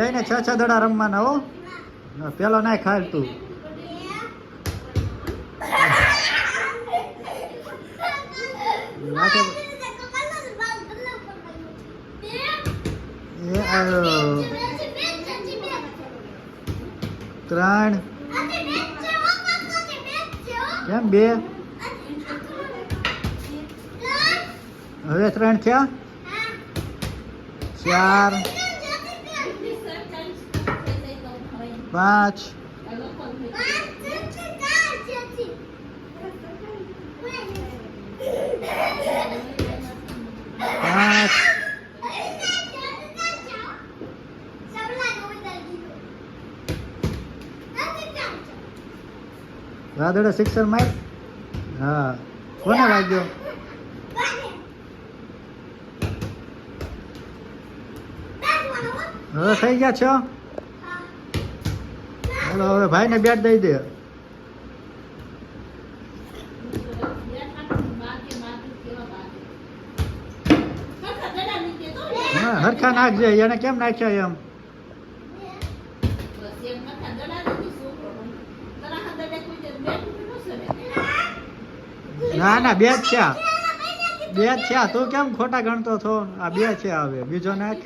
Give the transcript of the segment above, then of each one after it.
જઈને 6 દડા રમવાના હો. પેલો નાય ખાલ તું. એ આવ્યો 3 કેમ 2 હવે 3 થયા 4 5 રાદડા સિક્સર માર. હા કોને વાગ્યો? હવે થઈ ગયા છો. હાલો હવે ભાઈને બેટ દઈ દે. હા હરખા નાખજે. એને કેમ નાખ્યા એમ? ના ના 2 જ છે. તું કેમ ખોટા ગણતો છો? આ 2 છે. હવે બીજો નાખ.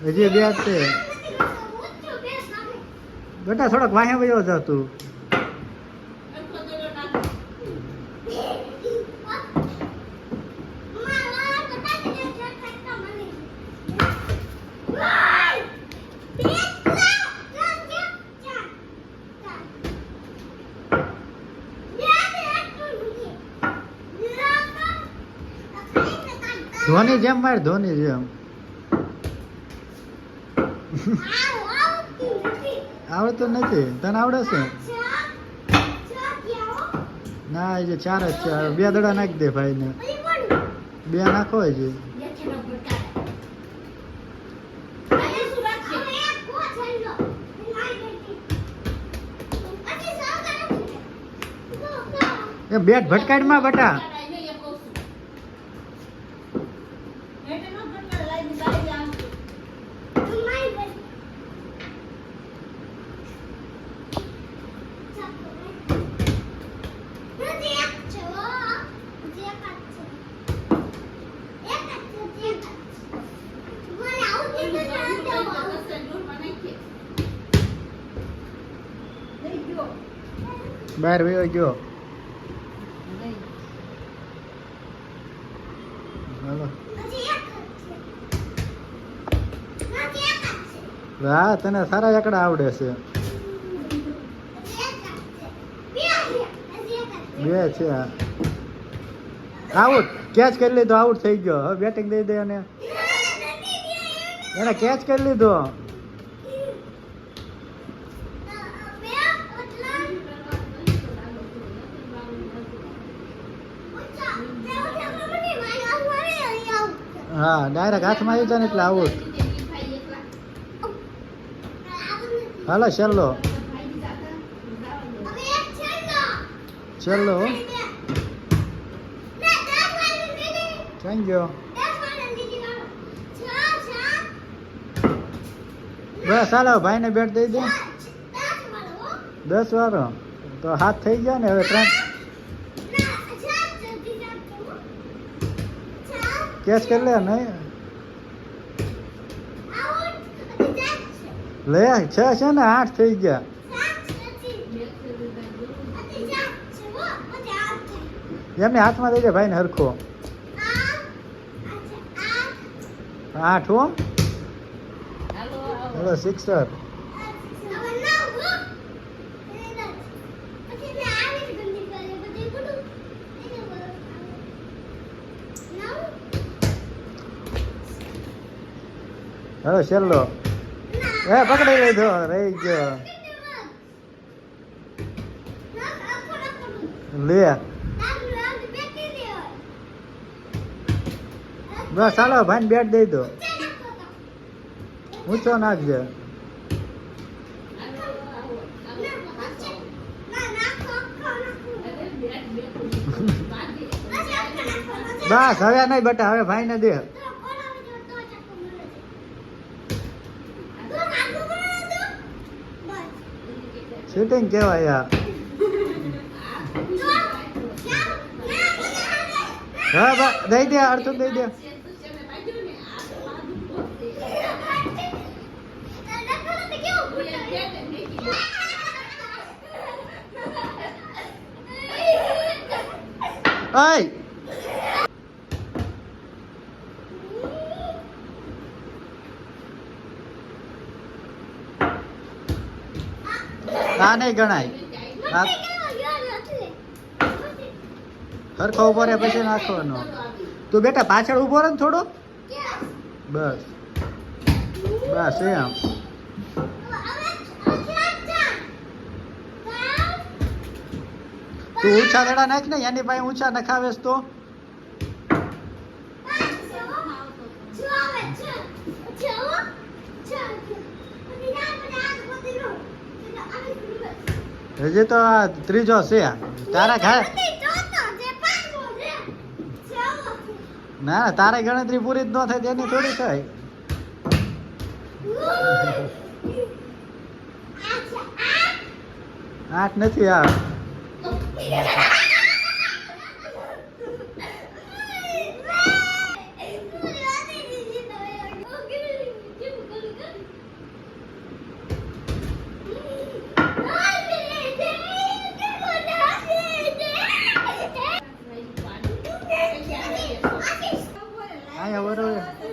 હજી 2 જ છે બેટા. થોડોક વાહે વયો જા તું. ધોની જેમ માર. ધોની જેમ આવડતું નથી. તને આવડે છે? ના એ 4 જ છે. 2 દડા નાખી દે ભાઈ ને. 2 નાખો હજી. એ બેટ ભટકાડ માં બટા. બહાર વયો ગયો. હા તને સારા એકડા આવડે છે. 2 છે. આઉટ. કેચ કરી લીધો. આઉટ થઈ ગયો. હવે બેટિંગ દઈ દે. અને એને કેચ કરી લીધો. હા ડાયરેક્ટ હાથમાં આવી જાય ને એટલે આઉટ. હાલો છેલ્લો. ક્યાં ગયો? બસ હાલો ભાઈને બેટ દઈ દે. 10 વાળો તો હાથ થઈ ગયા ને. હવે 3 કેચ કરી લે. નહીં લે 6 છે ને. 8 થઈ ગયા. એમને હાથમાં દઈ દે ભાઈ ને હરખો. 8 હો. Hello sixer. હેલો છેલ્લો. પકડી લીધો. રહી ગયો. લે બસ ચાલો ભાઈ બેટ દઈ દો. ઊંચો નાખજે. બસ હવે નહીં બેટા. હવે ભાઈ ને દે. શૂટિંગ કેવાય યાર. હા બા દઈ દે, અડધું દઈ દે. ઓય આ નહીં ગણાય. આ સરખો ઉભો રહે પછી નાખવાનો. તું બેટા પાછળ ઉભો રહે ને થોડો. બસ બસ એમ. તું ઊંચા દડા નાખ ને, એની પાસે ઊંચા નખાવેસ તો. હજી તો આ ત્રીજો છે તારા ઘા. ના તારે ગણતરી પૂરી જ ન થાય તેની થોડી થાય. આઠ નથી આ. અહીંયા બરોબર.